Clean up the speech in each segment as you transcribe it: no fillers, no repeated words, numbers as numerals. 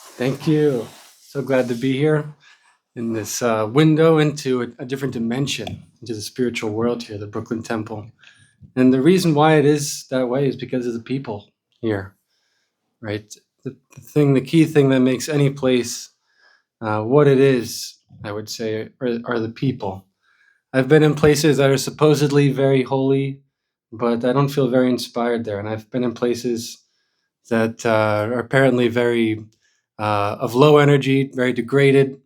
Thank you. So glad to be here in this window into a different dimension, into the spiritual world here, the Brooklyn Temple. And the reason why it is that way is because of the people here, right? The key thing that makes any place what it is, I would say, are the people. I've been in places that are supposedly very holy, but I don't feel very inspired there. And I've been in places that are apparently very of low energy, very degraded,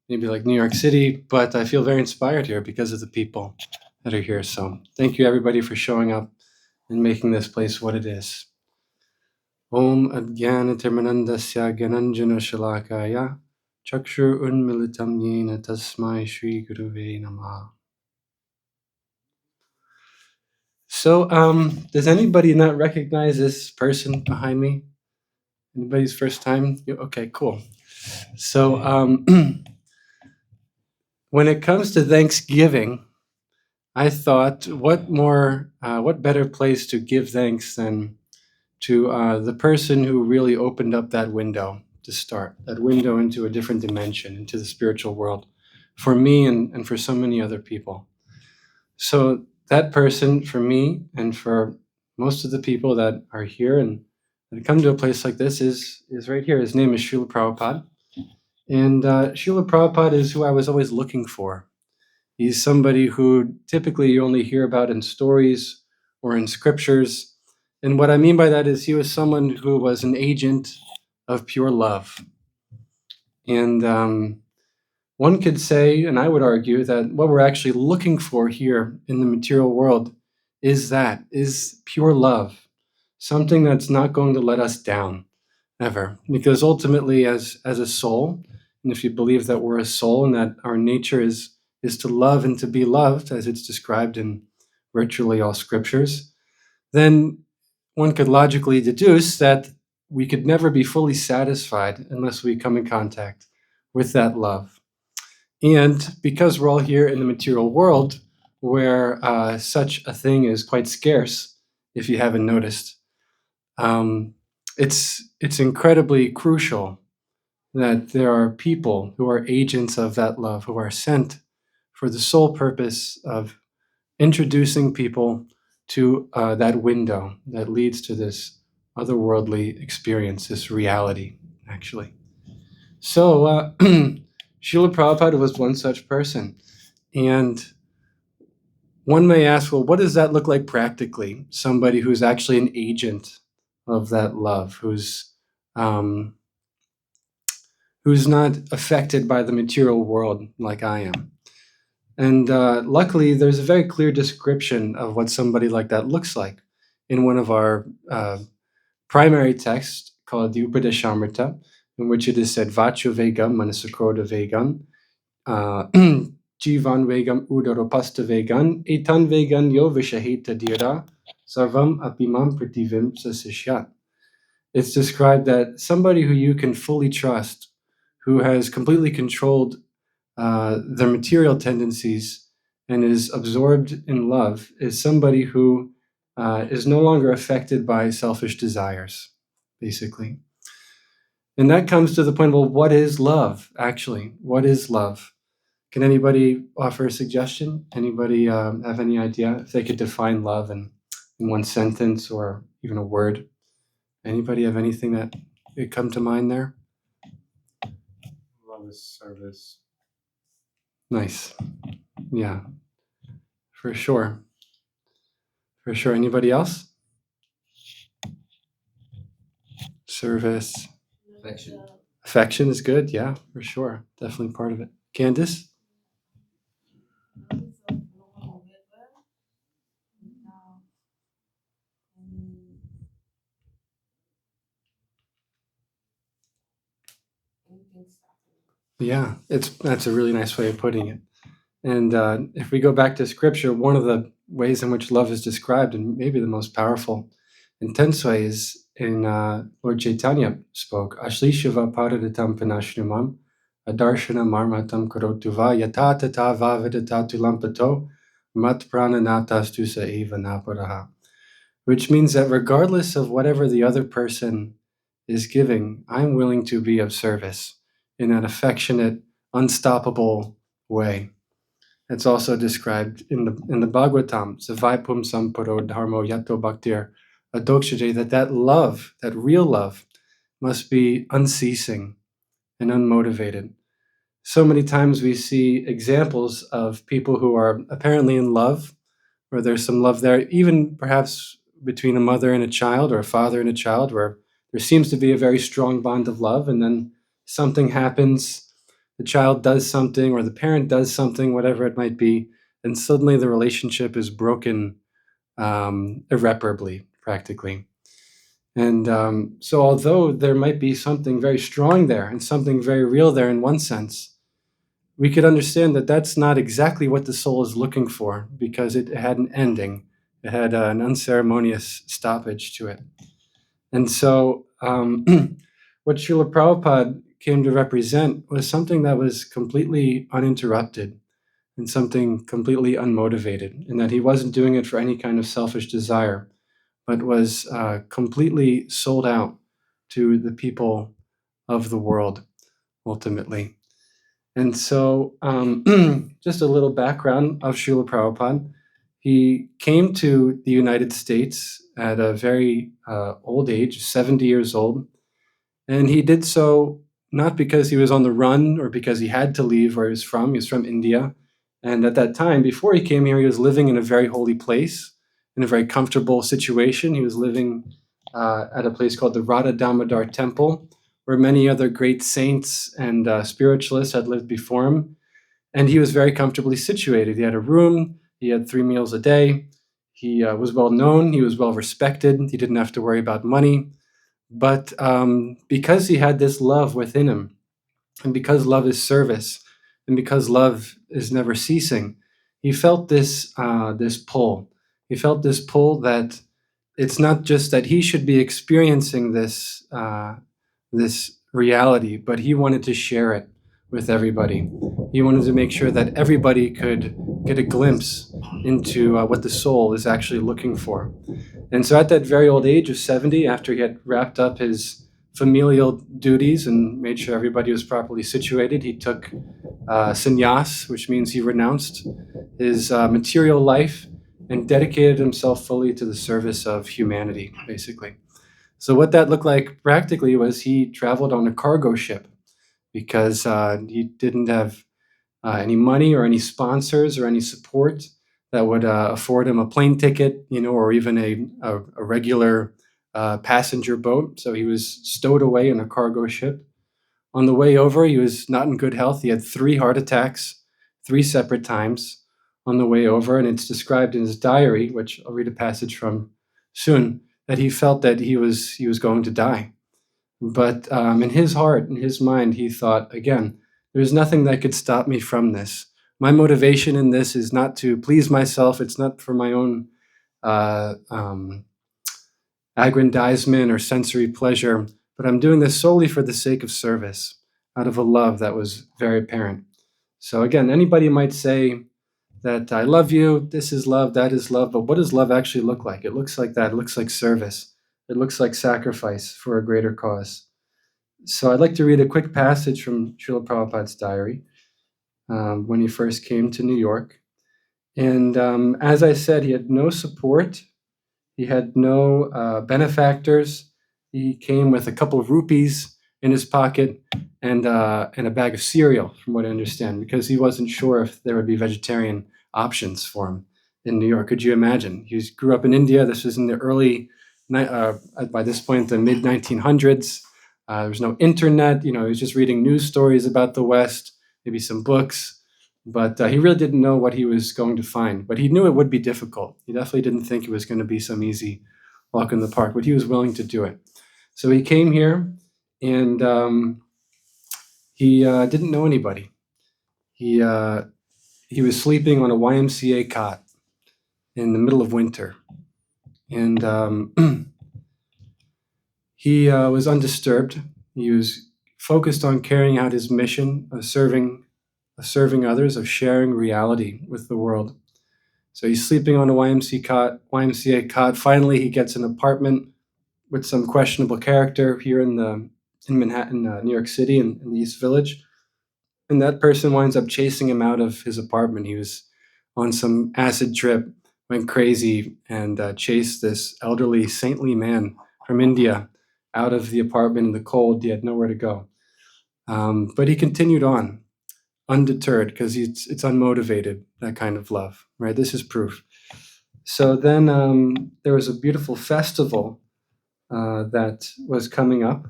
maybe like New York City, but I feel very inspired here because of the people that are here. So thank you everybody for showing up and making this place what it is. Om Adgyana Tirmanandasya Gananjana Shalakaya Chakshur Unmilitam Yena Tasmai Shri Guruve Namaha. So does anybody not recognize this person behind me? Anybody's first time? Okay, cool. So when it comes to Thanksgiving, I thought, what better place to give thanks than to the person who really opened up that window to start, that window into a different dimension, into the spiritual world, for me and for so many other people. So that person, for me and for most of the people that are here and that come to a place like this, is right here. His name is Srila Prabhupada. And Srila Prabhupada is who I was always looking for. He's somebody who typically you only hear about in stories or in scriptures. And what I mean by that is he was someone who was an agent of pure love. And one could say, and I would argue, that what we're actually looking for here in the material world is pure love, something that's not going to let us down ever. Because ultimately, as a soul, and if you believe that we're a soul and that our nature is to love and to be loved, as it's described in virtually all scriptures, then one could logically deduce that we could never be fully satisfied unless we come in contact with that love. And because we're all here in the material world, where such a thing is quite scarce, if you haven't noticed, it's incredibly crucial that there are people who are agents of that love, who are sent for the sole purpose of introducing people to that window that leads to this otherworldly experience, this reality, actually. So Srila Prabhupada was one such person. And one may ask, well, what does that look like practically? Somebody who's actually an agent of that love, who's not affected by the material world like I am. And luckily, there's a very clear description of what somebody like that looks like in one of our primary texts called the Upadeshamrita, in which it is said, Vachu Vegam, Manasakroda Vegam, Jivan Vegam, Udaropasta Vegan, Etan Vegan, Yo Vishahita Dira, Sarvam Apimam Prativim Sasishyat. It's described that somebody who you can fully trust, who has completely controlled their material tendencies and is absorbed in love, is somebody who is no longer affected by selfish desires, basically. And that comes to the point, well, what is love, actually? What is love? Can anybody offer a suggestion? Anybody have any idea if they could define love in one sentence or even a word? Anybody have anything that would come to mind there? Love is service. Nice. Yeah, for sure. For sure. Anybody else? Service. Affection. Affection is good. Yeah, for sure. Definitely part of it. Candice? Yeah, that's a really nice way of putting it. And if we go back to scripture, one of the ways in which love is described, and maybe the most powerful, intense way, is in Lord Chaitanya spoke, Ashlishiva paradatam panashnumam, adarshana marmatam karotuva, yatatata vavidatato lampato, mat prananatas sa eva naparaha. Which means that regardless of whatever the other person is giving, I'm willing to be of service in that affectionate, unstoppable way. It's also described in the Bhagavatam, Savaipum Samparo Dharmo Yato Bhaktir Adokshade, that love, that real love, must be unceasing and unmotivated. So many times we see examples of people who are apparently in love, or there's some love there, even perhaps between a mother and a child or a father and a child, where there seems to be a very strong bond of love, and then something happens, the child does something or the parent does something, whatever it might be, and suddenly the relationship is broken irreparably, practically. And so although there might be something very strong there and something very real there in one sense, we could understand that that's not exactly what the soul is looking for, because it had an ending. It had an unceremonious stoppage to it. And so what Srila Prabhupada came to represent was something that was completely uninterrupted and something completely unmotivated, in that he wasn't doing it for any kind of selfish desire, but was completely sold out to the people of the world, ultimately. And so, just a little background of Srila Prabhupada. He came to the United States at a very old age, 70 years old. And he did so not because he was on the run or because he had to leave where he was from. He was from India. And at that time, before he came here, he was living in a very holy place, in a very comfortable situation. He was living at a place called the Radha Damodar Temple, where many other great saints and spiritualists had lived before him. And he was very comfortably situated. He had a room, he had 3 meals a day, he was well known, he was well respected, he didn't have to worry about money. But because he had this love within him, and because love is service, and because love is never ceasing, he felt this pull. He felt this pull that it's not just that he should be experiencing this reality, but he wanted to share it with everybody. He wanted to make sure that everybody could get a glimpse into what the soul is actually looking for. And so at that very old age of 70, after he had wrapped up his familial duties and made sure everybody was properly situated, he took sannyas, which means he renounced his material life and dedicated himself fully to the service of humanity, basically. So what that looked like practically was he traveled on a cargo ship, because he didn't have any money or any sponsors or any support that would afford him a plane ticket, or even a regular passenger boat. So he was stowed away in a cargo ship. On the way over, he was not in good health. He had 3 heart attacks, 3 separate times on the way over. And it's described in his diary, which I'll read a passage from soon, that he felt that he was going to die. But in his heart, in his mind, he thought, again, there's nothing that could stop me from this. My motivation in this is not to please myself. It's not for my own aggrandizement or sensory pleasure, but I'm doing this solely for the sake of service, out of a love that was very apparent. So again, anybody might say that I love you, this is love, that is love, but what does love actually look like? It looks like that. It looks like service. It looks like sacrifice for a greater cause. So I'd like to read a quick passage from Srila Prabhupada's diary when he first came to New York. And as I said, he had no support. He had no benefactors. He came with a couple of rupees in his pocket and a bag of cereal, from what I understand, because he wasn't sure if there would be vegetarian options for him in New York. Could you imagine? He grew up in India. This was in the by this point, the mid 1900s. There was no internet. He was just reading news stories about the West, maybe some books. But he really didn't know what he was going to find. But he knew it would be difficult. He definitely didn't think it was going to be some easy walk in the park, but he was willing to do it. So he came here, and he didn't know anybody. He was sleeping on a YMCA cot in the middle of winter. And he was undisturbed. He was focused on carrying out his mission of serving others, of sharing reality with the world. So he's sleeping on a YMCA cot. Finally, he gets an apartment with some questionable character here in Manhattan, New York City, in the East Village, and that person winds up chasing him out of his apartment. He was on some acid trip, went crazy, and chased this elderly, saintly man from India out of the apartment in the cold. He had nowhere to go. But he continued on, undeterred, because it's unmotivated, that kind of love, right? This is proof. So then there was a beautiful festival that was coming up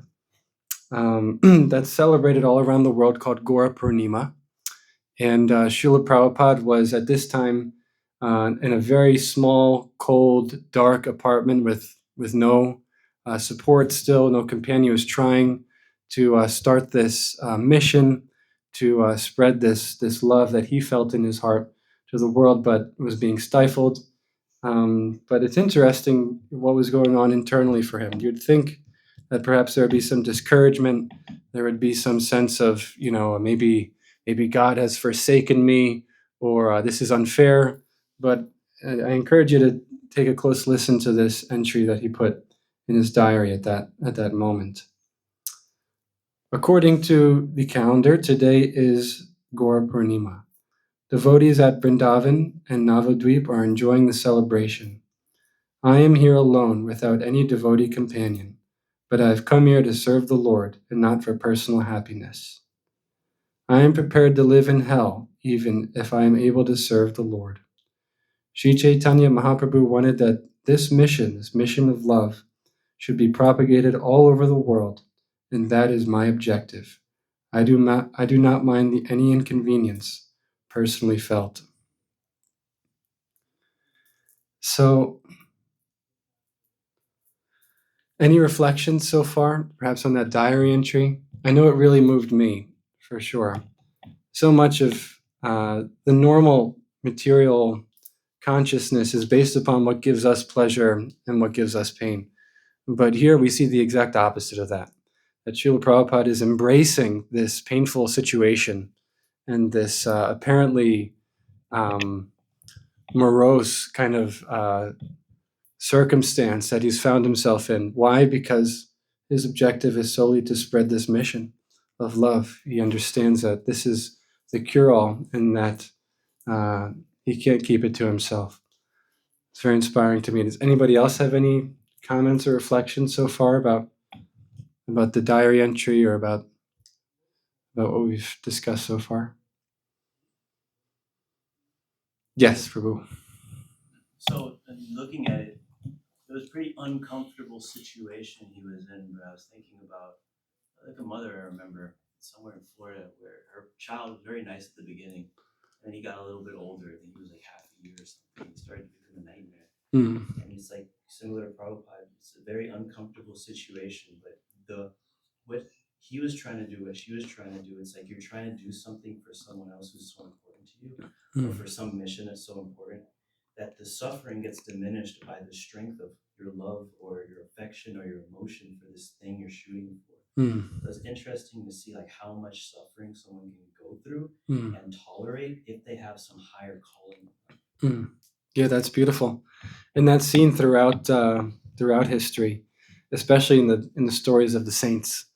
that's celebrated all around the world called Gora Purnima. And Srila Prabhupada was at this time in a very small, cold, dark apartment with no support still, no companion. He was trying to start this mission to spread this love that he felt in his heart to the world, but was being stifled. But it's interesting what was going on internally for him. You'd think that perhaps there would be some discouragement, there would be some sense of, maybe God has forsaken me, or this is unfair. But I encourage you to take a close listen to this entry that he put in his diary at that moment. According to the calendar, today is Gaura Purnima. Devotees at Vrindavan and Navadvip are enjoying the celebration. I am here alone without any devotee companion, but I have come here to serve the Lord and not for personal happiness. I am prepared to live in hell even if I am able to serve the Lord. Sri Chaitanya Mahaprabhu wanted that this mission of love, should be propagated all over the world, and that is my objective. I do not mind any inconvenience personally felt. So, any reflections so far, perhaps on that diary entry? I know it really moved me, for sure. So much of the normal material consciousness is based upon what gives us pleasure and what gives us pain. But here we see the exact opposite of that. That Srila Prabhupada is embracing this painful situation and this apparently morose kind of circumstance that he's found himself in. Why? Because his objective is solely to spread this mission of love. He understands that this is the cure-all and that he can't keep it to himself. It's very inspiring to me. Does anybody else have any comments or reflections so far about the diary entry or about what we've discussed so far? Yes, Prabhu. So, looking at it, it was a pretty uncomfortable situation he was in. But I was thinking about, like, a mother I remember somewhere in Florida where her child was very nice at the beginning, and then he got a little bit older. I think he was like half a year or something. He started to become a nightmare. And it's like similar to Prabhupada. It's a very uncomfortable situation, but what he was trying to do, what she was trying to do, it's like you're trying to do something for someone else who's so important to you, or for some mission that's so important, that the suffering gets diminished by the strength of your love or your affection or your emotion for this thing you're shooting for. So it's interesting to see like how much suffering someone can go through and tolerate if they have some higher calling. Yeah, that's beautiful, and that's seen throughout history, especially in the stories of the saints.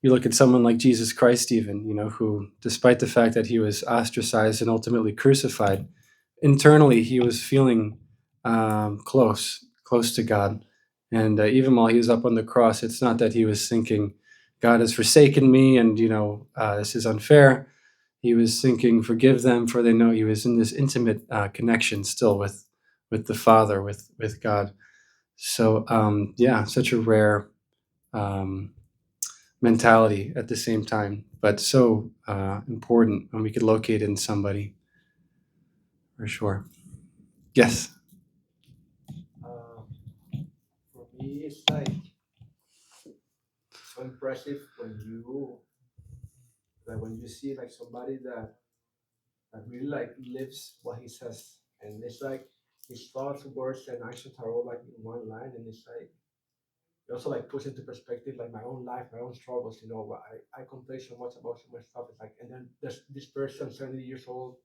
You look at someone like Jesus Christ, even who, despite the fact that he was ostracized and ultimately crucified, internally he was feeling close to God, and even while he was up on the cross, it's not that he was thinking, "God has forsaken me," and this is unfair. He was thinking, "Forgive them, for they know." He was in this intimate connection still with the Father, with God. So yeah, such a rare mentality at the same time, but so important when we could locate it in somebody, for sure. Yes. For me, it's like so impressive when you see like somebody that really like lives what he says, and it's like his thoughts, words, and actions are all like in one line, and it's like it also like puts into perspective like my own life, my own struggles. I complain so much about so much stuff. It's like, and then there's this person, 70 years old,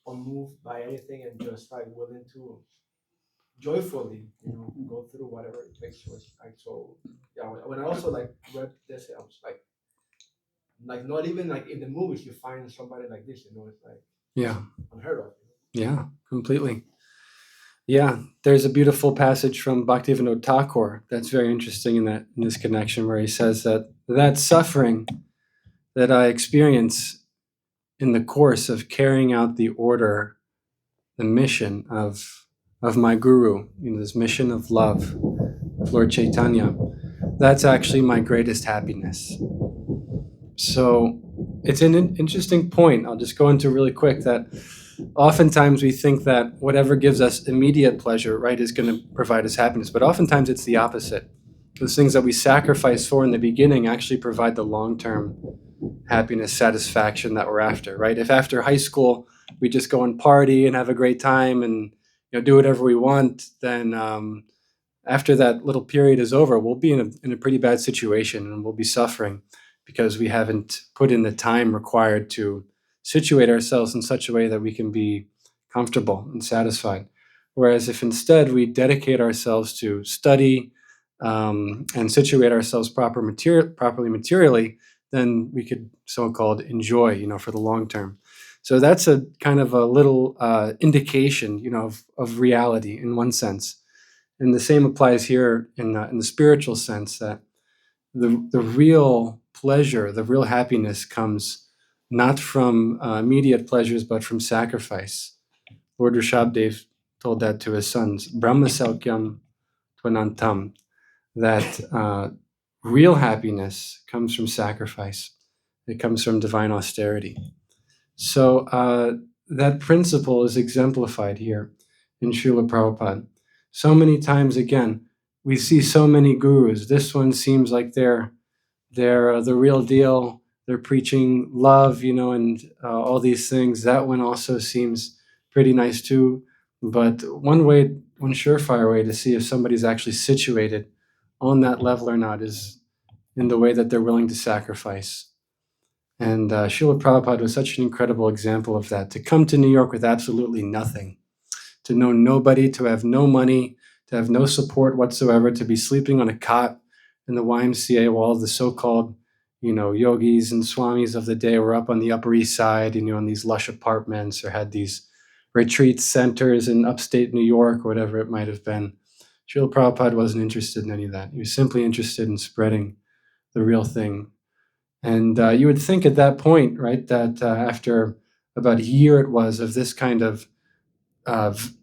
unmoved by anything, and just like willing joyfully, go through whatever it takes to us. Like so, yeah. When I also like read this, I was like not even like in the movies you find somebody like this. It's like Yeah. unheard of. Yeah, completely. Yeah, there's a beautiful passage from Bhaktivinoda Thakur that's very interesting in this connection, where he says that suffering that I experience in the course of carrying out the order, the mission of my guru, this mission of love of Lord Chaitanya, that's actually my greatest happiness. So it's an interesting point. I'll just go into really quick that oftentimes we think that whatever gives us immediate pleasure, right, is going to provide us happiness. But oftentimes it's the opposite. Those things that we sacrifice for in the beginning actually provide the long-term happiness, satisfaction that we're after, right? If after high school we just go and party and have a great time and do whatever we want, then after that little period is over, we'll be in a pretty bad situation and we'll be suffering because we haven't put in the time required to situate ourselves in such a way that we can be comfortable and satisfied. Whereas if instead we dedicate ourselves to study and situate ourselves properly materially, then we could so-called enjoy, for the long term. So that's a kind of a little indication, of reality in one sense. And the same applies here in the spiritual sense, that the real pleasure, the real happiness comes not from immediate pleasures, but from sacrifice. Lord Rishabdev told that to his sons, Brahma Saukyam Tvanantam, that real happiness comes from sacrifice. It comes from divine austerity. So that principle is exemplified here in Srila Prabhupada. So many times, again, we see so many gurus. This one seems like they're the real deal. They're preaching love, and all these things. That one also seems pretty nice too. But one surefire way to see if somebody's actually situated on that level or not is in the way that they're willing to sacrifice. And Srila Prabhupada was such an incredible example of that. To come to New York with absolutely nothing, to know nobody, to have no money, to have no support whatsoever, to be sleeping on a cot in the YMCA while all the so-called, yogis and swamis of the day were up on the Upper East Side, in these lush apartments, or had these retreat centers in upstate New York, or whatever it might have been. Srila Prabhupada wasn't interested in any of that. He was simply interested in spreading the real thing. And you would think at that point, right, that after about a year it was of this kind of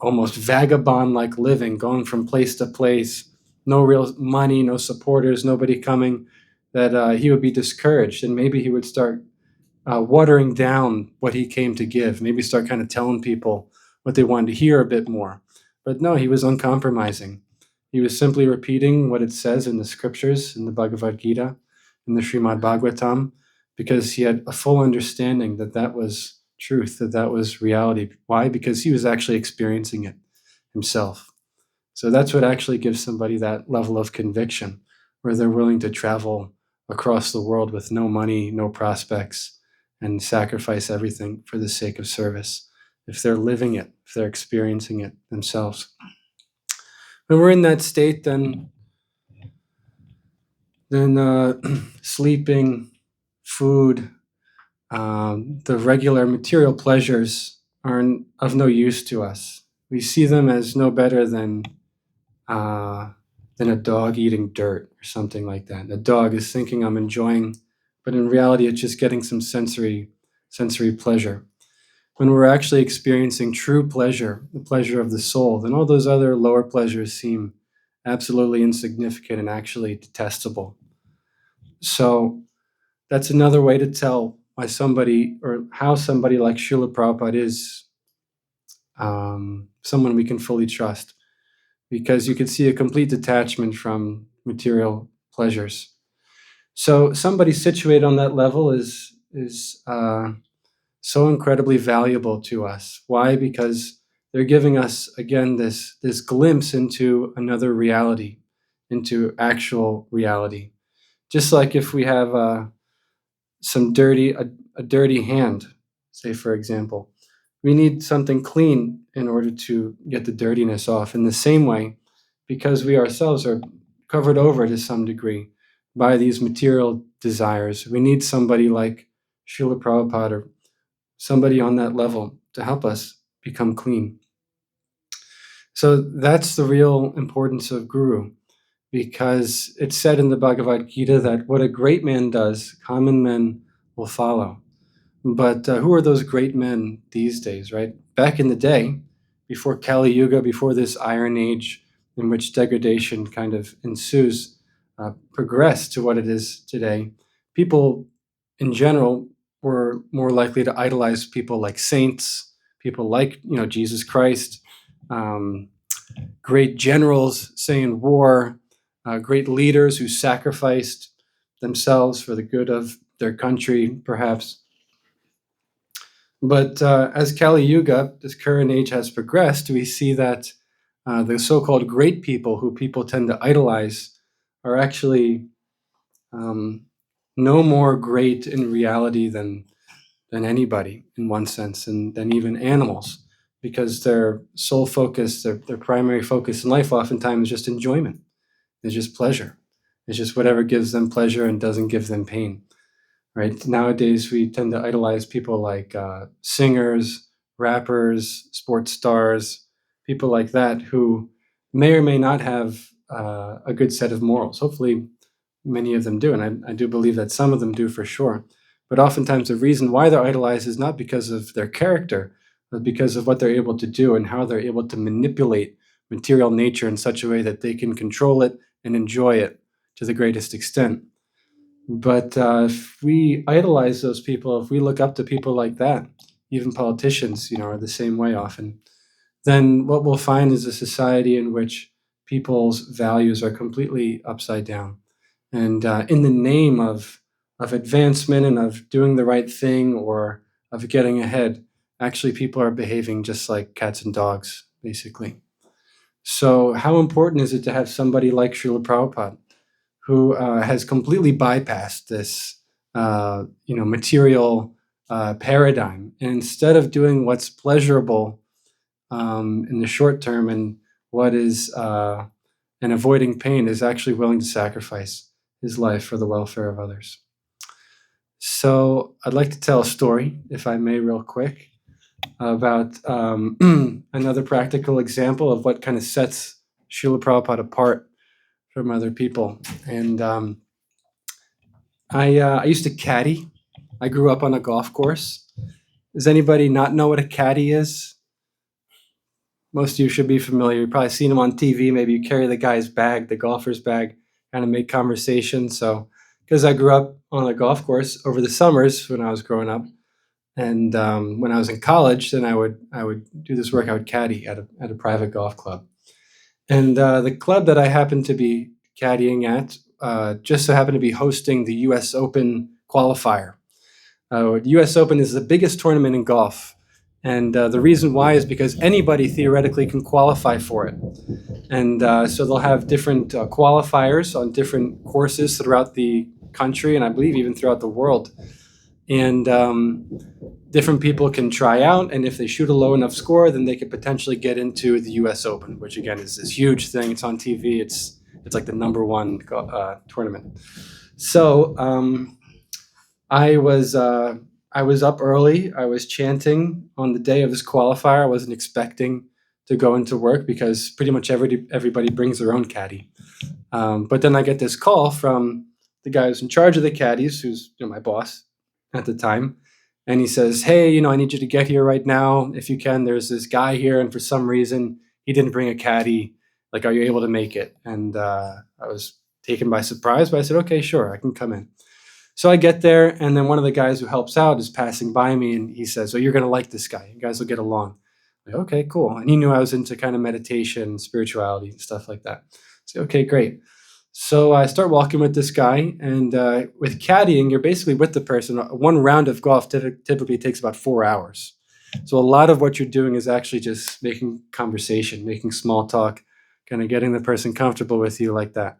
almost vagabond-like living, going from place to place, no real money, no supporters, nobody coming, that he would be discouraged, and maybe he would start watering down what he came to give, maybe start kind of telling people what they wanted to hear a bit more. But no, he was uncompromising. He was simply repeating what it says in the scriptures, in the Bhagavad Gita, in the Srimad Bhagavatam, because he had a full understanding that that was truth, that was reality. Why? Because he was actually experiencing it himself. So that's what actually gives somebody that level of conviction, where they're willing to travel across the world with no money, no prospects, and sacrifice everything for the sake of service, if they're living it, if they're experiencing it themselves. When we're in that state, then sleeping, food, the regular material pleasures are of no use to us. We see them as no better than a dog eating dirt or something like that. The dog is thinking I'm enjoying, but in reality, it's just getting some sensory pleasure. When we're actually experiencing true pleasure, the pleasure of the soul, then all those other lower pleasures seem absolutely insignificant and actually detestable. So that's another way to tell why somebody, or how somebody like Srila Prabhupada is someone we can fully trust, because you can see a complete detachment from material pleasures. So somebody situated on that level is so incredibly valuable to us. Why? Because they're giving us, again, this glimpse into another reality, into actual reality. Just like if we have a dirty hand, say for example, We need something clean in order to get the dirtiness off. In the same way, because we ourselves are covered over to some degree by these material desires, we need somebody like Srila Prabhupada or somebody on that level to help us become clean. So that's the real importance of Guru, because it's said in the Bhagavad Gita that what a great man does, common men will follow. But who are those great men these days, right? Back in the day, before Kali Yuga, before this Iron Age in which degradation kind of ensues, progressed to what it is today, people in general were more likely to idolize people like saints, people like Jesus Christ, um, great generals, say in war, great leaders who sacrificed themselves for the good of their country, perhaps. But as Kali Yuga, this current age, has progressed, we see that the so-called great people who people tend to idolize are actually no more great in reality than anybody in one sense, and than even animals, because their sole focus, their primary focus in life oftentimes is just enjoyment. It's just pleasure. It's just whatever gives them pleasure and doesn't give them pain. Right? Nowadays, we tend to idolize people like singers, rappers, sports stars, people like that who may or may not have a good set of morals. Hopefully, many of them do, and I do believe that some of them do for sure. But oftentimes, the reason why they're idolized is not because of their character, but because of what they're able to do and how they're able to manipulate material nature in such a way that they can control it and enjoy it to the greatest extent. But if we idolize those people, if we look up to people like that, even politicians, are the same way often, then what we'll find is a society in which people's values are completely upside down. And in the name of advancement and of doing the right thing or of getting ahead, actually people are behaving just like cats and dogs, basically. So how important is it to have somebody like Srila Prabhupada, who has completely bypassed this, material paradigm, and instead of doing what's pleasurable in the short term and what is and avoiding pain, is actually willing to sacrifice his life for the welfare of others. So I'd like to tell a story, if I may, real quick, about another practical example of what kind of sets Srila Prabhupada apart from other people. And I used to caddy. I grew up on a golf course. Does anybody not know what a caddy is? Most of you should be familiar. You've probably seen them on TV. Maybe you carry the guy's bag, the golfer's bag, kind of make conversation. So, because I grew up on a golf course over the summers when I was growing up, and when I was in college, then I would do this work. I would caddy at a private golf club, and the club that I happened to be caddying at just so happened to be hosting the U.S. Open qualifier. The U.S. Open is the biggest tournament in golf. And the reason why is because anybody theoretically can qualify for it. And so they'll have different qualifiers on different courses throughout the country, and I believe even throughout the world. And different people can try out, and if they shoot a low enough score, then they could potentially get into the U.S. Open, which again is this huge thing. It's on TV. It's like the number one tournament. So I was up early. I was chanting on the day of this qualifier. I wasn't expecting to go into work because pretty much everybody brings their own caddy. But then I get this call from the guy who's in charge of the caddies, who's my boss at the time. And he says, hey, I need you to get here right now. If you can, there's this guy here. And for some reason, he didn't bring a caddy. Like, are you able to make it? And I was taken by surprise, but I said, okay, sure, I can come in. So I get there, and then one of the guys who helps out is passing by me, and he says, oh, you're going to like this guy. You guys will get along. I'm like, okay, cool. And he knew I was into kind of meditation, spirituality, and stuff like that. So, okay, great. So I start walking with this guy, and with caddying, you're basically with the person. One round of golf typically takes about 4 hours. So a lot of what you're doing is actually just making conversation, making small talk, kind of getting the person comfortable with you like that.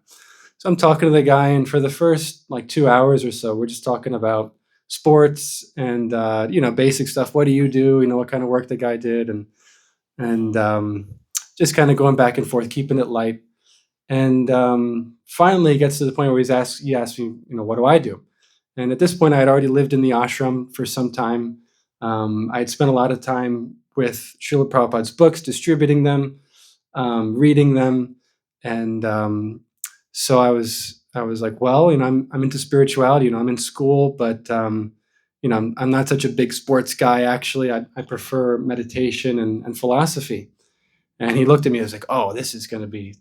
So I'm talking to the guy, and for the first 2 hours or so, we're just talking about sports and basic stuff. What do you do? What kind of work the guy did, and just kind of going back and forth, keeping it light. And finally, it gets to the point where he asked me, what do I do? And at this point, I had already lived in the ashram for some time. I had spent a lot of time with Srila Prabhupada's books, distributing them, reading them, and so I was like, well, I'm into spirituality. I'm in school, but I'm not such a big sports guy. Actually, I prefer meditation and philosophy. And he looked at me and was like, oh, this is gonna be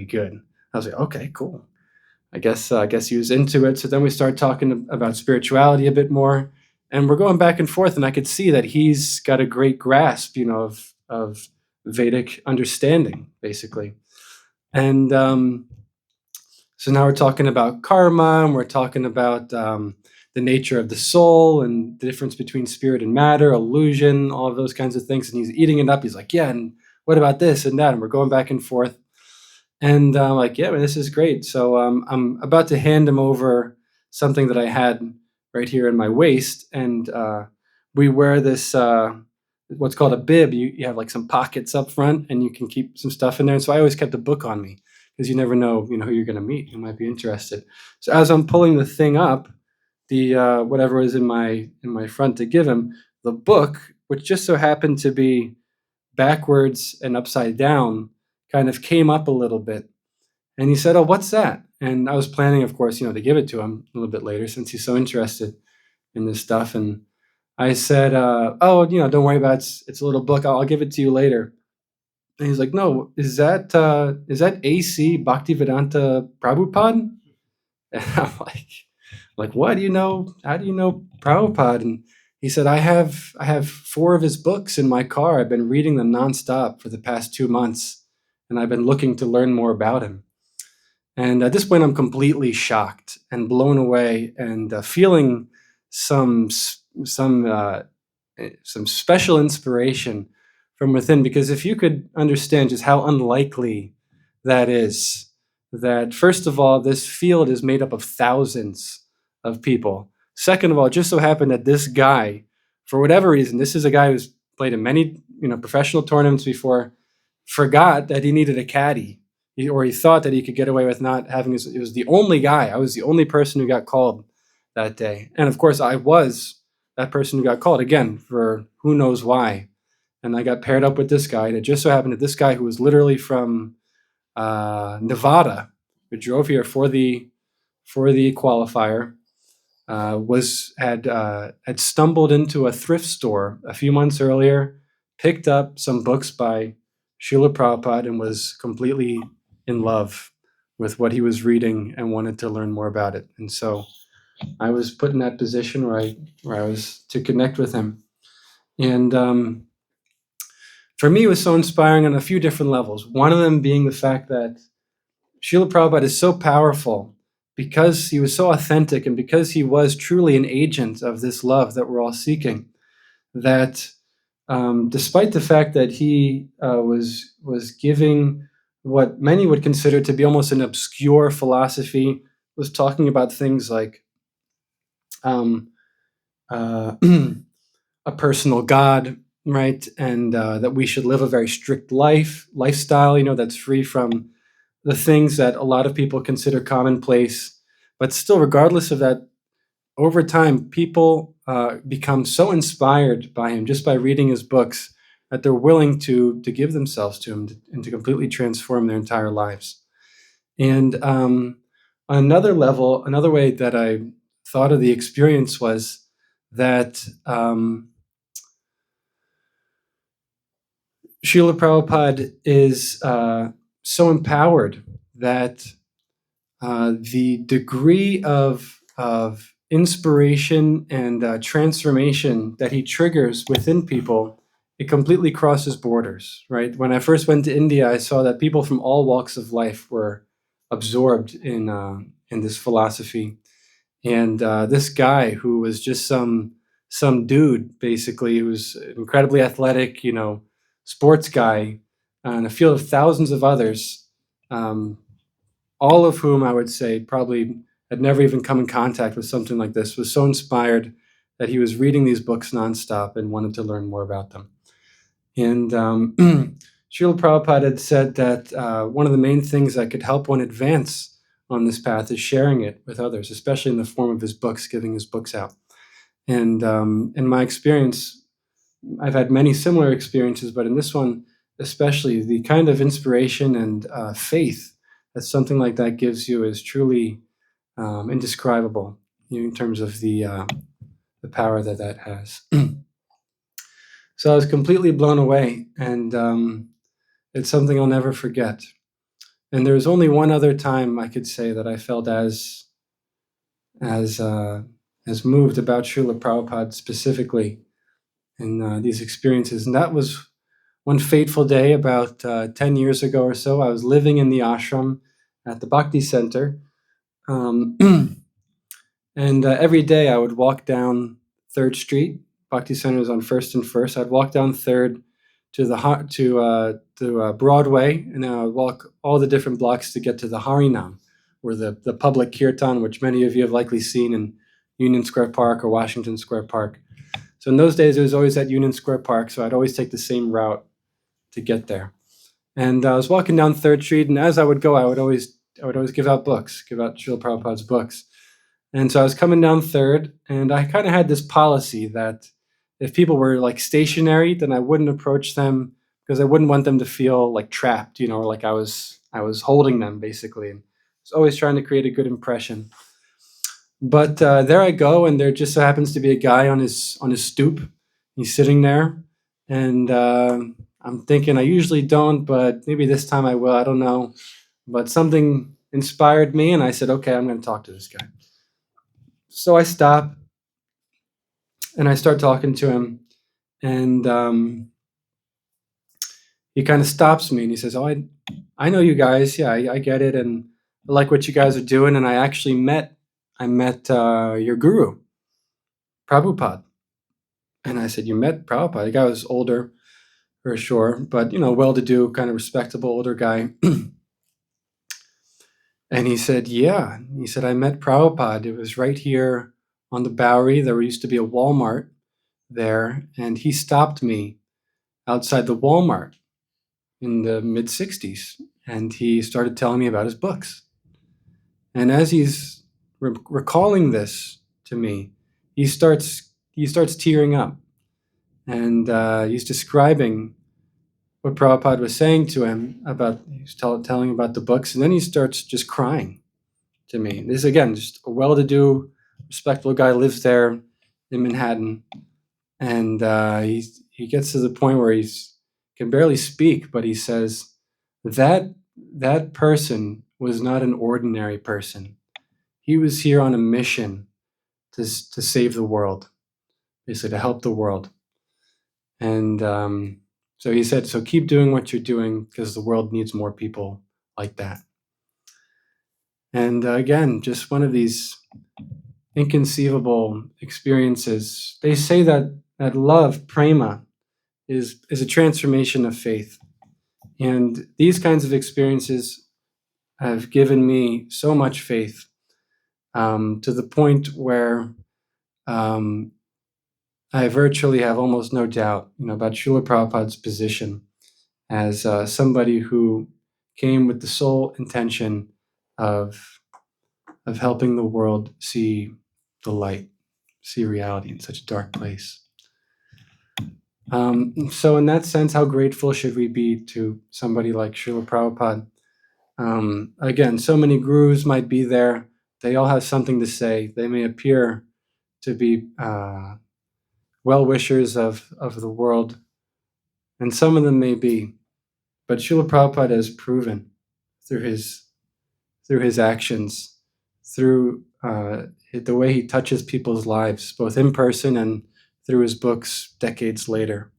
good. I was like, okay, cool. I guess he was into it. So then we started talking about spirituality a bit more, and we're going back and forth. And I could see that he's got a great grasp, of Vedic understanding, basically. And so now we're talking about karma, and we're talking about the nature of the soul and the difference between spirit and matter, illusion, all of those kinds of things. And he's eating it up. He's like, yeah, and what about this and that? And we're going back and forth. And I'm like, yeah, man, this is great. So I'm about to hand him over something that I had right here in my waist. And we wear this, what's called a bib. You have like some pockets up front, and you can keep some stuff in there. And so I always kept a book on me, because you never know, who you're going to meet, who might be interested. So as I'm pulling the thing up, the whatever was in my front to give him, the book, which just so happened to be backwards and upside down, kind of came up a little bit. And he said, oh, what's that? And I was planning, of course, to give it to him a little bit later, since he's so interested in this stuff. And I said, oh, don't worry about it. It's a little book. I'll give it to you later. And he's like, no, is that AC Bhaktivedanta Prabhupada? And I'm like, what? How do you know Prabhupada? And he said, I have 4 of his books in my car. I've been reading them nonstop for the past 2 months, and I've been looking to learn more about him. And at this point, I'm completely shocked and blown away, and feeling some special inspiration from within. Because if you could understand just how unlikely that is, that first of all, this field is made up of thousands of people. Second of all, it just so happened that this guy, for whatever reason, this is a guy who's played in many professional tournaments before, forgot that he needed a caddy, or he thought that he could get away with not having his. It was the only guy. I was the only person who got called that day, and of course, I was that person who got called again for who knows why. And I got paired up with this guy, and it just so happened that this guy, who was literally from Nevada, who drove here for the qualifier, had stumbled into a thrift store a few months earlier, picked up some books by Srila Prabhupada, and was completely in love with what he was reading and wanted to learn more about it. And so I was put in that position where I was to connect with him. And for me, it was so inspiring on a few different levels. One of them being the fact that Srila Prabhupada is so powerful because he was so authentic, and because he was truly an agent of this love that we're all seeking, that despite the fact that he was giving what many would consider to be almost an obscure philosophy, was talking about things like a personal God, right? And that we should live a very strict lifestyle, that's free from the things that a lot of people consider commonplace. But still, regardless of that, over time, people become so inspired by him just by reading his books, that they're willing to give themselves to him and to completely transform their entire lives. And on another level, another way that I thought of the experience was that Srila Prabhupada is so empowered that the degree of inspiration and transformation that he triggers within people, it completely crosses borders, right? When I first went to India, I saw that people from all walks of life were absorbed in this philosophy. And this guy, who was just some dude, basically, who was incredibly athletic, sports guy, in a field of thousands of others, all of whom I would say probably had never even come in contact with something like this, was so inspired that he was reading these books nonstop and wanted to learn more about them. And Srila Prabhupada had said that one of the main things that could help one advance on this path is sharing it with others, especially in the form of his books, giving his books out. And in my experience, I've had many similar experiences, but in this one especially, the kind of inspiration and faith that something like that gives you is truly indescribable in terms of the power that that has. So I was completely blown away, and it's something I'll never forget. And there was only one other time I could say that I felt as moved about Srila Prabhupada specifically in these experiences, and that was one fateful day about 10 years ago or so. I was living in the ashram at the Bhakti Center, and every day I would walk down 3rd Street. Bhakti Center is on 1st and 1st. I'd walk down 3rd to Broadway, and then I would walk all the different blocks to get to the Harinam, or the public kirtan, which many of you have likely seen in Union Square Park or Washington Square Park. So in those days, it was always at Union Square Park, so I'd always take the same route to get there. And I was walking down 3rd Street, and as I would go, I would always give out Srila Prabhupada's books. And so I was coming down 3rd, and I kind of had this policy that if people were like stationary, then I wouldn't approach them because I wouldn't want them to feel like trapped, or like I was holding them basically. And I was always trying to create a good impression. But there I go, and there just so happens to be a guy on his stoop. He's sitting there, and I'm thinking I usually don't, but maybe this time I will. I don't know. But something inspired me, and I said, okay, I'm going to talk to this guy. So I stop, and I start talking to him, and he kind of stops me, and he says, oh, I know you guys. Yeah, I get it, and I like what you guys are doing, and I actually met your guru, Prabhupada. And I said, you met Prabhupada? The guy was older, for sure, but, well-to-do, kind of respectable older guy. And he said, yeah. He said, I met Prabhupada. It was right here on the Bowery. There used to be a Walmart there, and he stopped me outside the Walmart in the mid-'60s, and he started telling me about his books. And as he's recalling this to me, he starts tearing up, and he's describing what Prabhupada was saying to him he's telling about the books, and then he starts just crying to me. This is, again, just a well-to-do, respectable guy, lives there in Manhattan, and he gets to the point where he can barely speak, but he says that person was not an ordinary person. He was here on a mission to save the world, basically to help the world. And so he said, so keep doing what you're doing because the world needs more people like that. And again, just one of these inconceivable experiences. They say that love, prema, is a transformation of faith. And these kinds of experiences have given me so much faith to the point where I virtually have almost no doubt, about Srila Prabhupada's position as somebody who came with the sole intention of helping the world see the light, see reality in such a dark place. So in that sense, how grateful should we be to somebody like Srila Prabhupada? Again, so many gurus might be there. They all have something to say. They may appear to be well-wishers of the world, and some of them may be. But Srila Prabhupada has proven through his actions, through the way he touches people's lives, both in person and through his books decades later,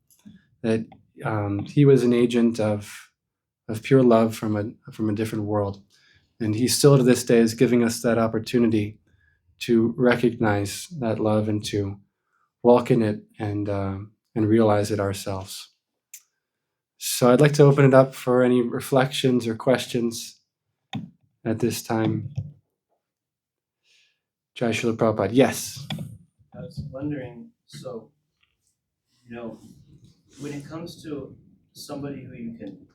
that he was an agent of pure love from a different world. And he still to this day is giving us that opportunity to recognize that love and to walk in it and realize it ourselves. So I'd like to open it up for any reflections or questions at this time. Jai Srila Prabhupada. Yes. I was wondering, so, you know, when it comes to somebody who you can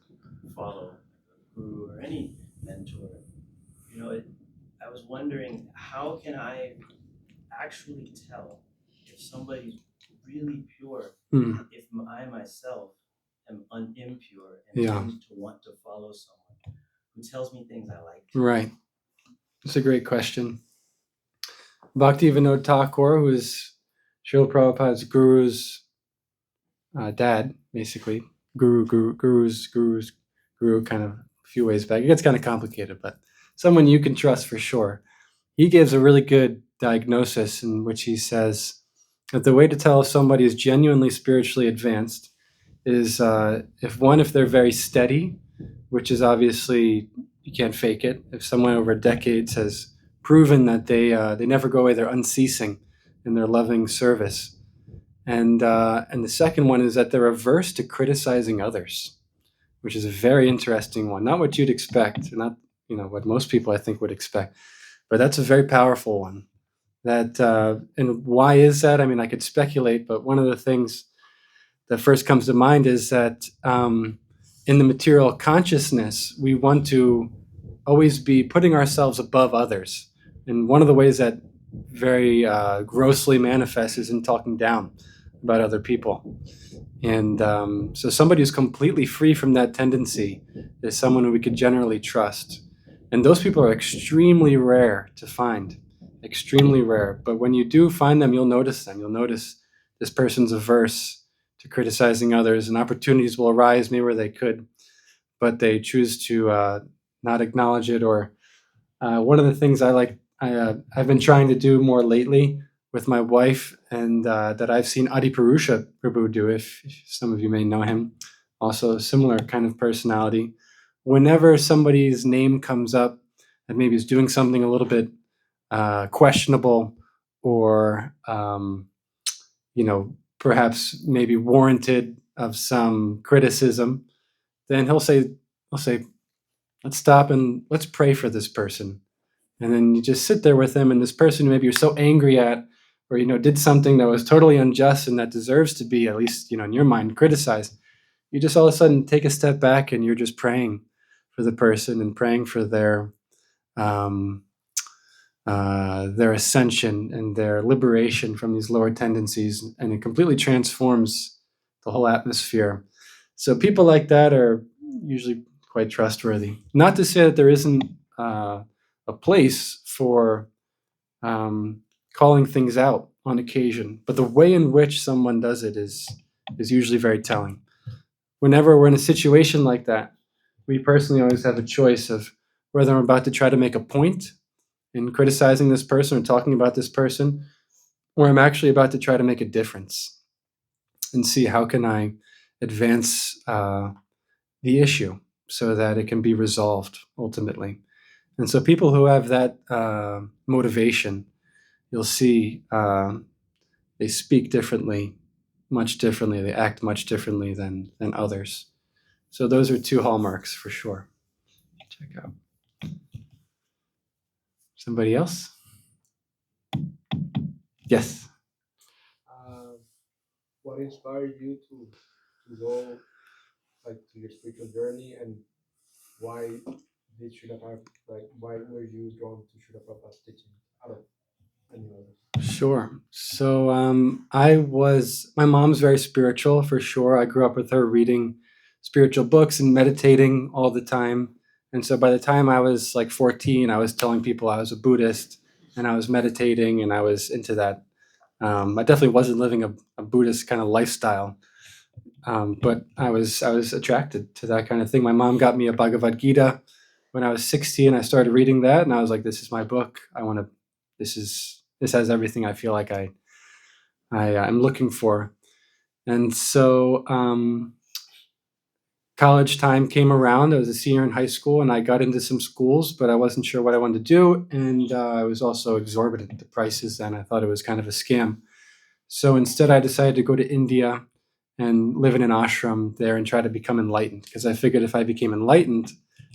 follow, a guru or any mentor, you know, I was wondering, how can I actually tell if somebody's really pure, Hmm. if I myself am impure and Yeah. tend to want to follow someone who tells me things I like? Right. It's a great question. Bhakti Vinod Thakur, who is Srila Prabhupada's guru's dad, basically, guru's guru, kind of a few ways back. It gets kind of complicated, but someone you can trust for sure. He gives a really good diagnosis in which he says that the way to tell if somebody is genuinely spiritually advanced is if they're very steady, which is obviously you can't fake it. If someone over decades has proven that they never go away, they're unceasing in their loving service, and the second one is that they're averse to criticizing others, which is a very interesting one. Not what you'd expect, not what most people I think would expect, but that's a very powerful one. That and why is that? I mean, I could speculate, but one of the things that first comes to mind is that in the material consciousness, we want to always be putting ourselves above others. And one of the ways that very grossly manifests is in talking down about other people. And so somebody who's completely free from that tendency is someone who we could generally trust. And those people are extremely rare to find, extremely rare. But when you do find them, you'll notice them. You'll notice this person's averse to criticizing others, and opportunities will arise maybe where they could, but they choose to not acknowledge it. Or one of the things I've been trying to do more lately with my wife, and that I've seen Adi Purusha Prabhu do, if some of you may know him, also a similar kind of personality. Whenever somebody's name comes up and maybe is doing something a little bit questionable, or perhaps maybe warranted of some criticism, then he'll say, let's stop and let's pray for this person. And then you just sit there with him, and this person maybe you're so angry at, or did something that was totally unjust and that deserves to be, at least in your mind, criticized. You just all of a sudden take a step back and you're just praying for the person and praying for their ascension and their liberation from these lower tendencies, and it completely transforms the whole atmosphere. So people like that are usually quite trustworthy. Not to say that there isn't a place for calling things out on occasion, but the way in which someone does it is usually very telling. Whenever we're in a situation like that, we personally always have a choice of whether I'm about to try to make a point in criticizing this person or talking about this person, or I'm actually about to try to make a difference and see how can I advance the issue so that it can be resolved ultimately. And so people who have that motivation, you'll see they speak differently, much differently. They act much differently than others. So those are two hallmarks for sure. Check out. Somebody else? Yes. What inspired you to go like to your spiritual journey, and why did Srila Prabhupada, like why were you drawn to Srila Prabhupada's teaching out of any others? Sure. So my mom's very spiritual for sure. I grew up with her reading spiritual books and meditating all the time. And so by the time I was like 14, I was telling people I was a Buddhist and I was meditating and I was into that. I definitely wasn't living a Buddhist kind of lifestyle, but I was attracted to that kind of thing. My mom got me a Bhagavad Gita when I was 16. I started reading that, and I was like, "This is my book. I want to. This has everything I feel like I'm looking for." And so college time came around. I was a senior in high school, and I got into some schools, but I wasn't sure what I wanted to do, and I was also exorbitant, the prices. Then I thought it was kind of a scam. So instead, I decided to go to India and live in an ashram there and try to become enlightened, because I figured if I became enlightened,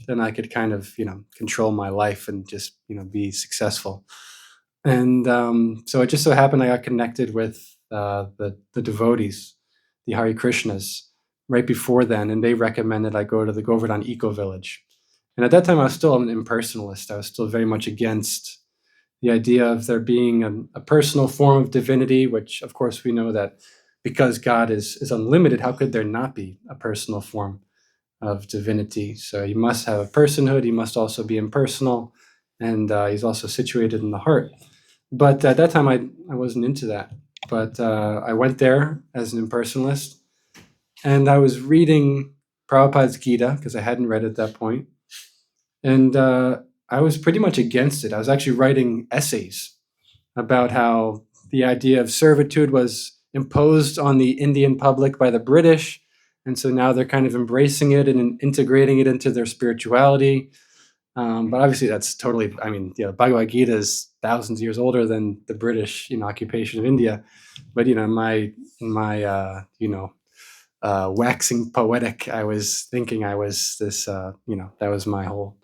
then I could kind of control my life and just be successful. And so it just so happened I got connected with the devotees, the Hare Krishnas, right before then, and they recommended I go to the Govardhan Eco Village. And at that time, I was still an impersonalist. I was still very much against the idea of there being a personal form of divinity, which, of course, we know that because God is unlimited, how could there not be a personal form of divinity? So he must have a personhood. He must also be impersonal, and he's also situated in the heart. But at that time, I wasn't into that. But I went there as an impersonalist, and I was reading Prabhupada's Gita, because I hadn't read it at that point. And I was pretty much against it. I was actually writing essays about how the idea of servitude was imposed on the Indian public by the British. And so now they're kind of embracing it and integrating it into their spirituality. But obviously, that's totally, I mean, Bhagavad Gita is thousands of years older than the British, occupation of India. But, in my waxing poetic, I was thinking I was this, that was my whole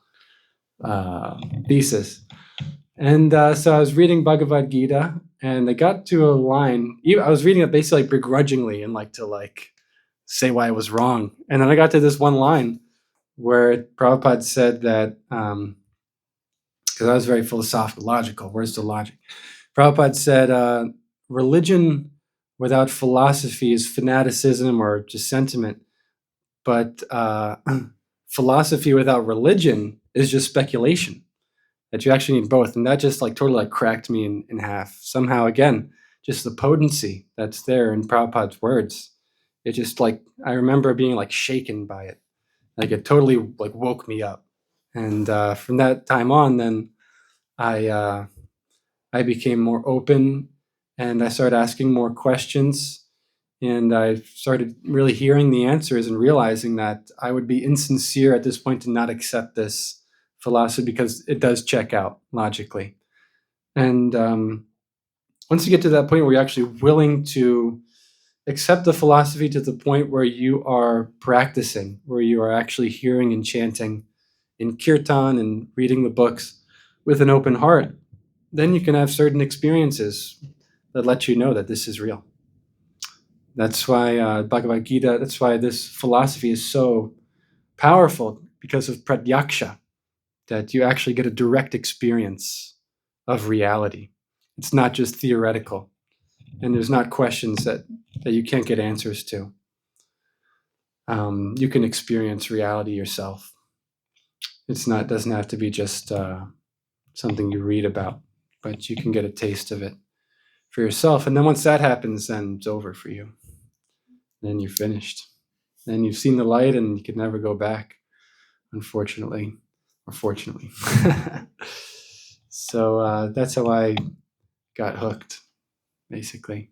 thesis. And so I was reading Bhagavad Gita, and I got to a line. I was reading it basically begrudgingly and to say why I was wrong. And then I got to this one line where Prabhupada said that, because I was very philosophical, logical. Where's the logic? Prabhupada said, religion without philosophy is fanaticism or just sentiment. But philosophy without religion is just speculation. That you actually need both. And that just totally cracked me in half. Somehow, again, just the potency that's there in Prabhupada's words. It just I remember being shaken by it. It totally woke me up. And from that time on, then I became more open, and I started asking more questions, and I started really hearing the answers and realizing that I would be insincere at this point to not accept this philosophy because it does check out logically. And once you get to that point where you're actually willing to accept the philosophy to the point where you are practicing, where you are actually hearing and chanting in kirtan and reading the books with an open heart, then you can have certain experiences that let you know that this is real. That's why Bhagavad Gita, that's why this philosophy is so powerful, because of pratyaksha, that you actually get a direct experience of reality. It's not just theoretical, and there's not questions that you can't get answers to. You can experience reality yourself. It doesn't have to be just something you read about, but you can get a taste of it for yourself. And then once that happens, then it's over for you. Then you're finished. Then you've seen the light and you can never go back, unfortunately, or fortunately. So that's how I got hooked, basically.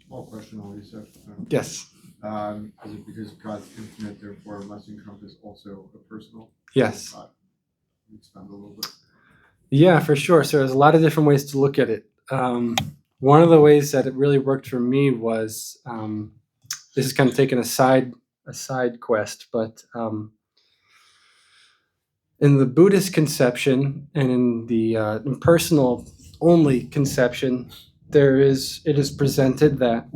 Small question on research. Yes. Is it because God's infinite, therefore must encompass also a personal? Yes. Expand a little bit. Yeah, for sure. So there's a lot of different ways to look at it. One of the ways that it really worked for me was, this is kind of taking a side quest, but in the Buddhist conception and in the impersonal only conception, it is presented that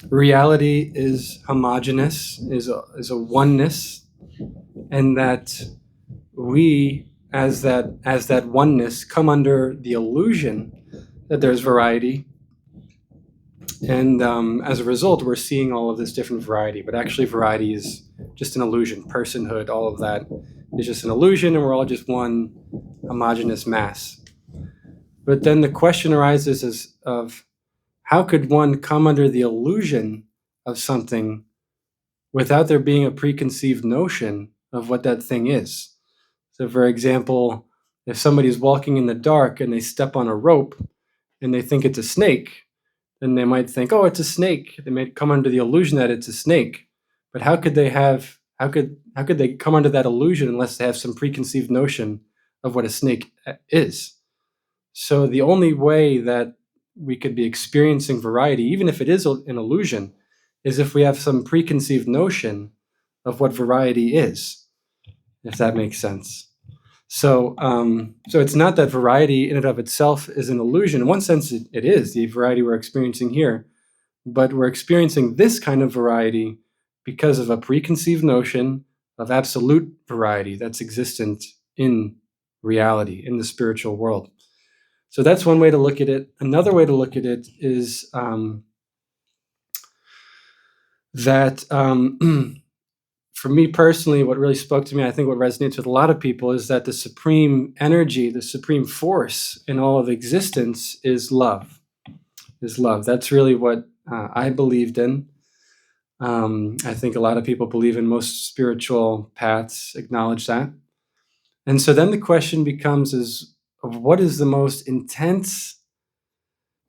reality is homogeneous, is a oneness, and that we, as that oneness, come under the illusion that there's variety, and as a result, we're seeing all of this different variety. But actually, variety is just an illusion. Personhood, all of that is just an illusion, and we're all just one homogeneous mass. But then the question arises of how could one come under the illusion of something without there being a preconceived notion of what that thing is? So, for example, if somebody's walking in the dark and they step on a rope and they think it's a snake, then they might think, oh, it's a snake. They might come under the illusion that it's a snake. But how could they come under that illusion unless they have some preconceived notion of what a snake is? So the only way that we could be experiencing variety, even if it is an illusion, is if we have some preconceived notion of what variety is, if that makes sense. So it's not that variety in and of itself is an illusion. In one sense, it is the variety we're experiencing here, but we're experiencing this kind of variety because of a preconceived notion of absolute variety that's existent in reality, in the spiritual world. So that's one way to look at it. Another way to look at it is that for me personally, what really spoke to me, I think what resonates with a lot of people, is that the supreme energy, the supreme force in all of existence is love. That's really what I believed in. I think a lot of people believe in, most spiritual paths acknowledge that. And so then the question becomes is of what is the most intense,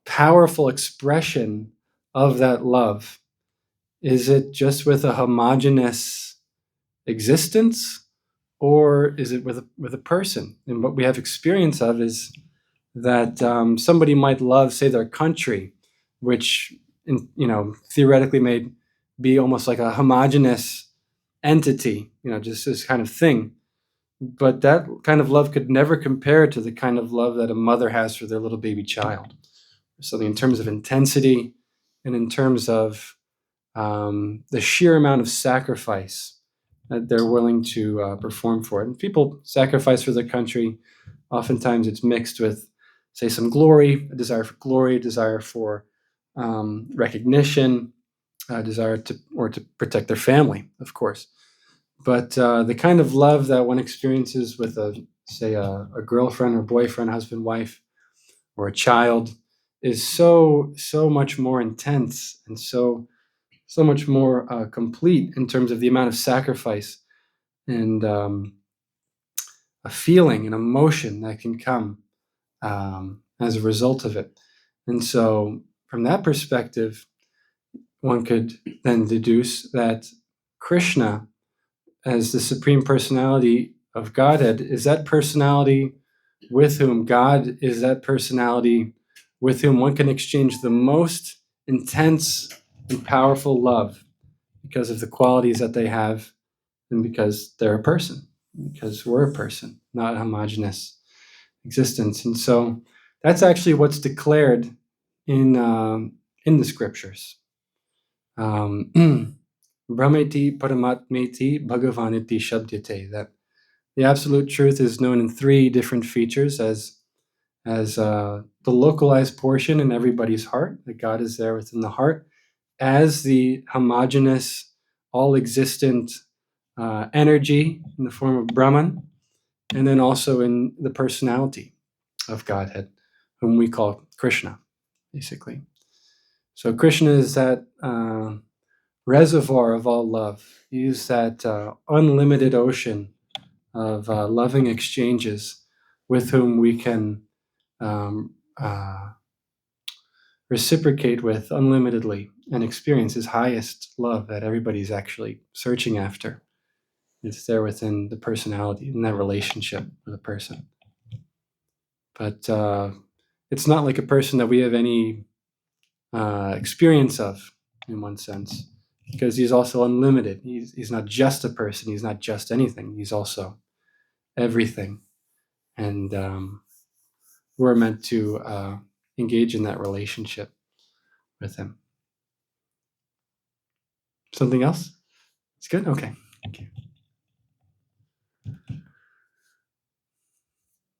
powerful expression of that love? Is it just with a homogeneous existence, or is it with a person? And what we have experience of is that somebody might love, say, their country, which theoretically may be almost like a homogeneous entity, just this kind of thing. But that kind of love could never compare to the kind of love that a mother has for their little baby child. Something in terms of intensity and in terms of the sheer amount of sacrifice that they're willing to perform for it. And people sacrifice for their country. Oftentimes it's mixed with, say, some glory, a desire for recognition, a desire to protect their family, of course. But the kind of love that one experiences with a girlfriend or boyfriend, husband, wife, or a child is so much more intense and so much more complete in terms of the amount of sacrifice and a feeling, an emotion that can come as a result of it. And so from that perspective, one could then deduce that Krishna, as the Supreme Personality of Godhead, is that personality with whom God is that personality with whom one can exchange the most intense and powerful love because of the qualities that they have and because they're a person, because we're a person, not a homogeneous existence. And so that's actually what's declared in the scriptures. Brahmeti Paramatmeti Bhagavaniti Shabdyate, that the absolute truth is known in three different features as the localized portion in everybody's heart, that God is there within the heart, as the homogeneous, all-existent energy in the form of Brahman, and then also in the personality of Godhead, whom we call Krishna, basically. So Krishna is that reservoir of all love. He is that unlimited ocean of loving exchanges with whom we can reciprocate with unlimitedly and experience his highest love that everybody's actually searching after. It's there within the personality, in that relationship with a person. But it's not like a person that we have any experience of, in one sense, because he's also unlimited. He's not just a person. He's not just anything. He's also everything. And we're meant to engage in that relationship with him. Something else? It's good? Okay. Thank you.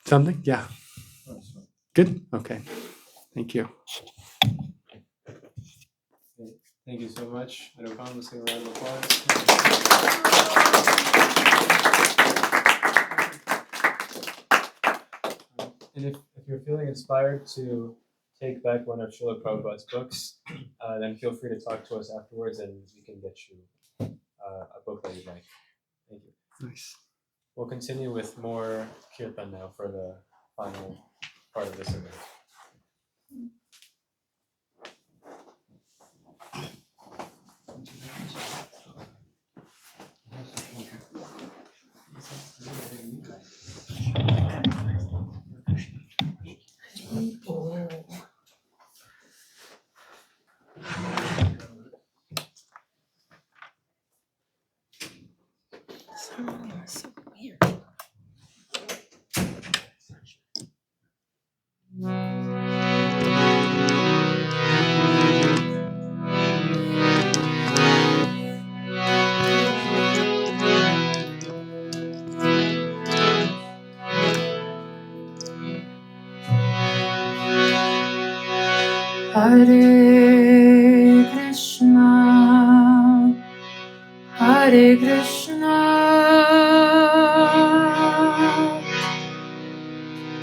Something? Yeah. Good? Okay. Thank you. Thank you so much. Anupama, let's give a round of applause. And if you're feeling inspired to take back one of Srila Prabhupada's books, then feel free to talk to us afterwards and we can get you a book that you'd like. Thank you. Nice. We'll continue with more kirtan now for the final part of this event. Hare Krishna, Hare Krishna,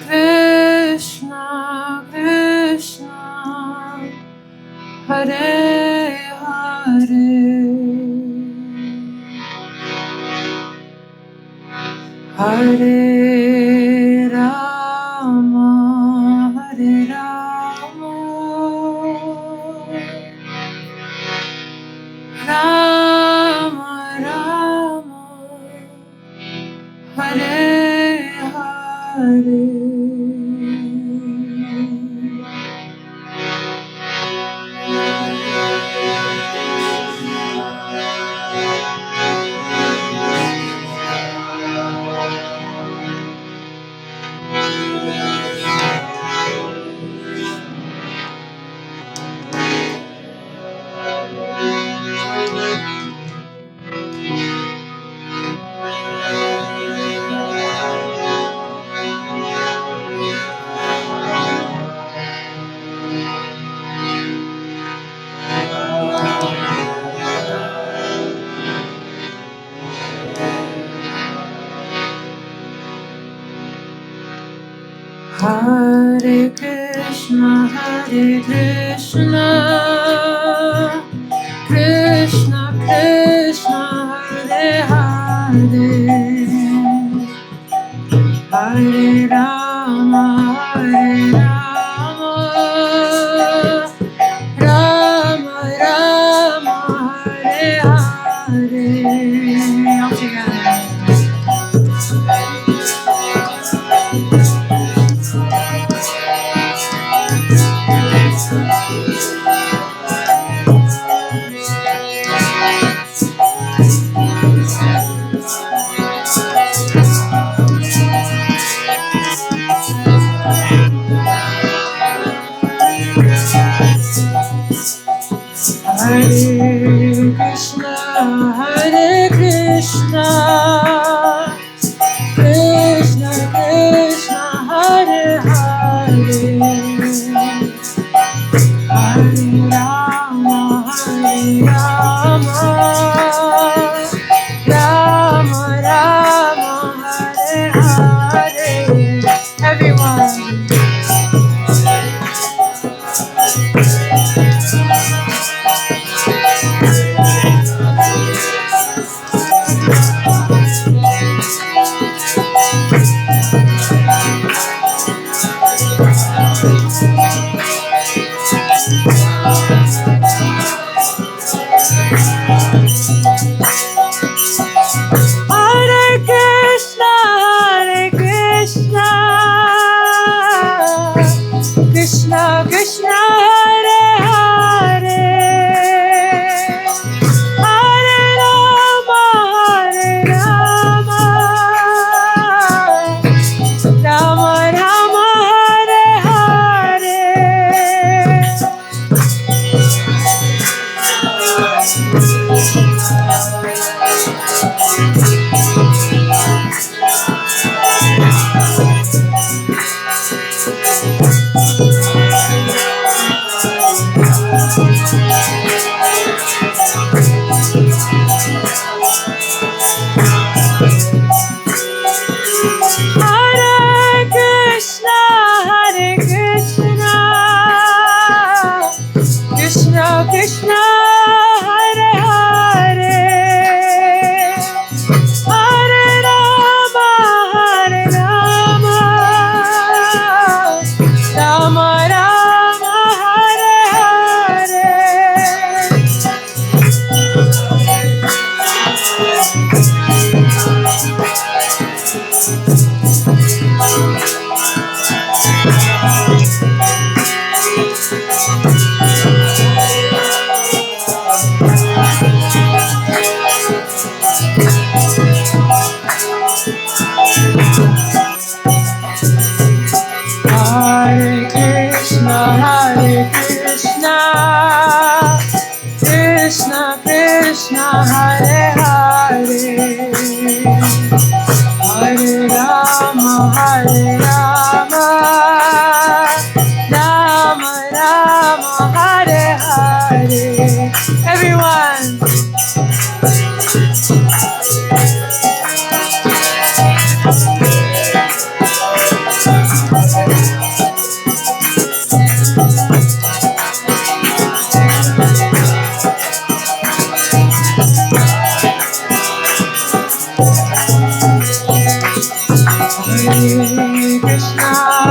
Krishna Krishna, Hare Hare, Hare Rama, Hare Rama, Rama Rama, Hare Hare. Hare Krishna, Krishna Krishna, Hare Hare, Hare Rama, Rama Rama, Hare Hare. All together. Hare Krishna, Krishna Krishna, Hare Hare, Hare Rama, Rama Rama, Hare Hare. Everyone. Hare Krishna, Krishna Krishna, Hare Hare, Hare Rama, Rama Rama, Hare Hare. Hare Krishna, Krishna Krishna, Hare Hare, Hare Rama, Rama Rama, Hare Hare. Hare Krishna, Krishna Krishna, Hare Hare, Hare Rama, Rama Rama,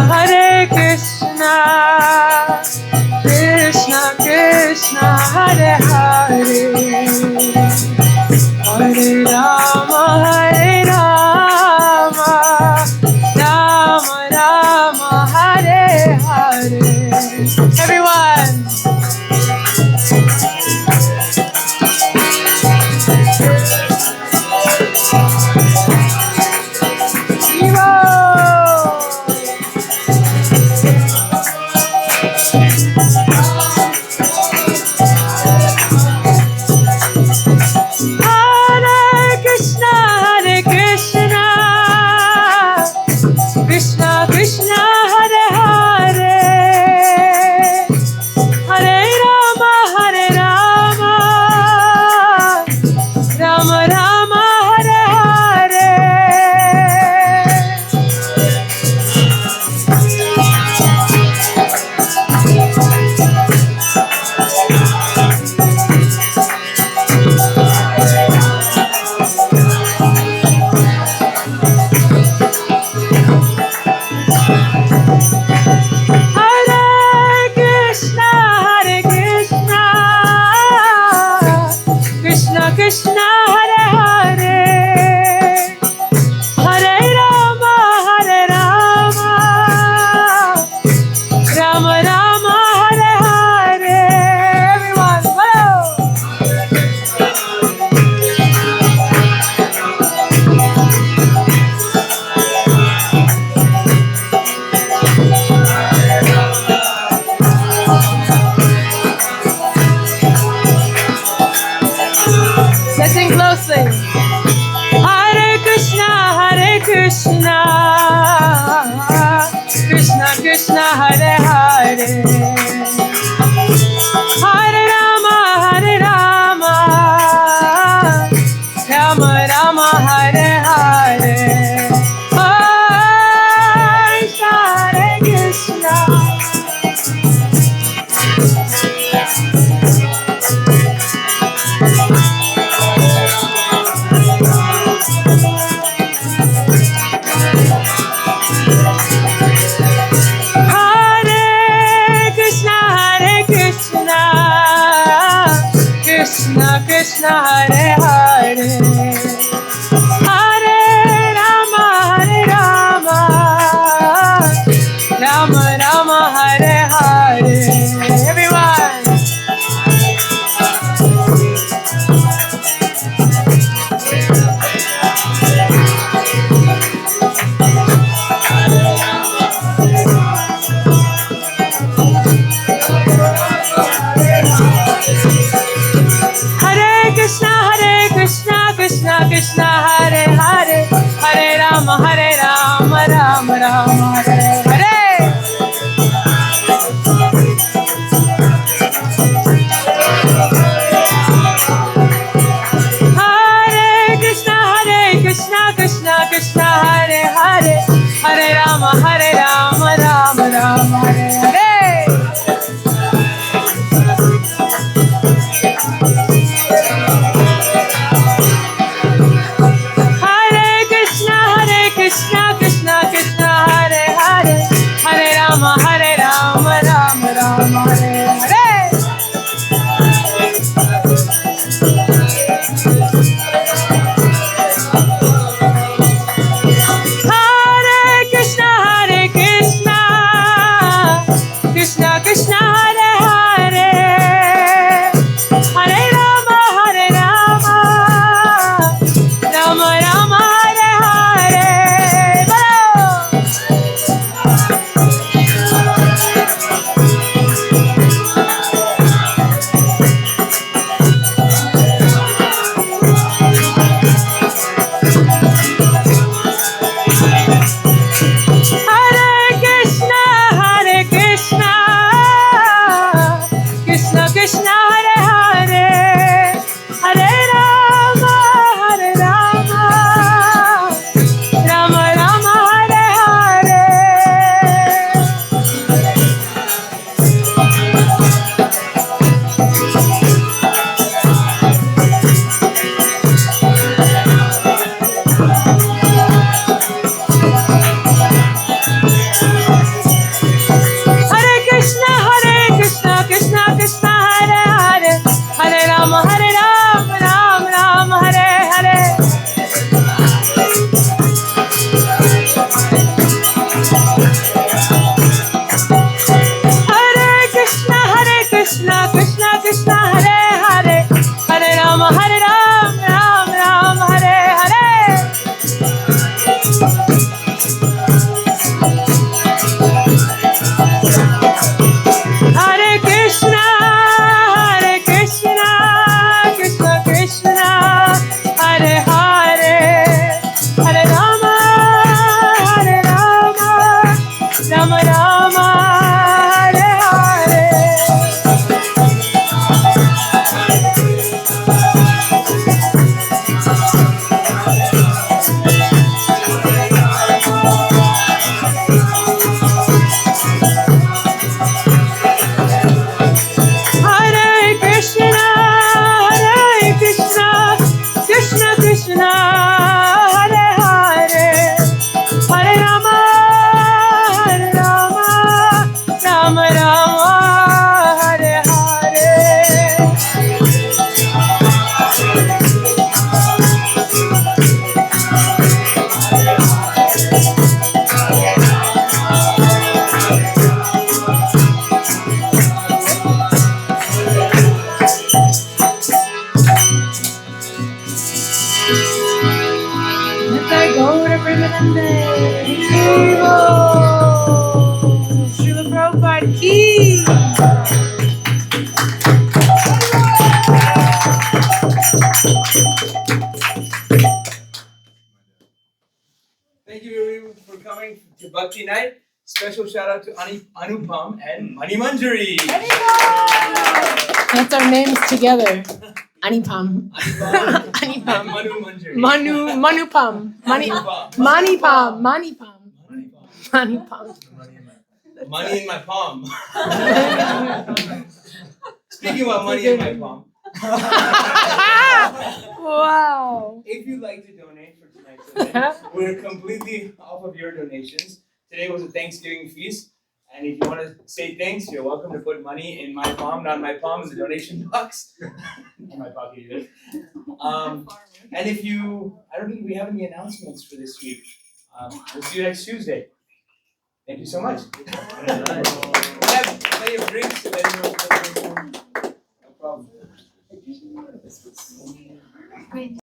Hare Krishna, Krishna Krishna, Hare Hare, Hare Rama, Hare Rama, Rama Rama, Hare Hare. Everyone. Hare Krishna, Hare Krishna, Krishna Krishna, Hare Hare, Hare Rama, Hare Rama, Rama Rama, Hare Hare. Hare Krishna, Hare Krishna, Krishna Krishna, Hare Hare, Hare Rama, Hare Rama, Rama Rama, Hare Hare. Everyone, follow. Listen closely. Hare Krishna, Hare Krishna, Krishna Krishna, Hare Hare, Hare Rama, Hare Rama, Rama Rama, Hare Hare. Hare Krishna. Hare Krishna, Hare Krishna, Krishna Krishna, Hare Hare, Hare Rama, Hare Rama, Rama Rama, Hare Hare. Everyone. Hare Krishna, Krishna Krishna, Hare Hare, Hare Rama, Rama Rama, Hare Hare. Hare Krishna, Krishna Krishna, Hare Hare, Hare Rama, Rama Rama, Hare Hare. Hare Krishna, Krishna Krishna, Hare Hare, Hare Rama, Rama Rama, Hare Hare. Hare Krishna, Krishna Krishna, Hare Hare, Hare Rama, Rama Rama, Hare Hare. Srila Prabhupada ki. Thank you everyone for coming to Bhakti Night. Special shout out to Anupam and Mani Manjari. That's our names together. Anipam. Anupam and Anipam. Manu Manjari. Manupam. Anupam. Manipam. Manipam. Manipam. Manipam. Money in my palm. Speaking about money in my palm, Wow. if you'd like to donate for tonight's event, we're completely off of your donations. Today was a Thanksgiving feast, and if you want to say thanks, you're welcome to put money in my palm, not my palm, in the donation box. In my pocket either. And if you, I don't think we have any announcements for this week. We'll see you next Tuesday. Thank you so much. We have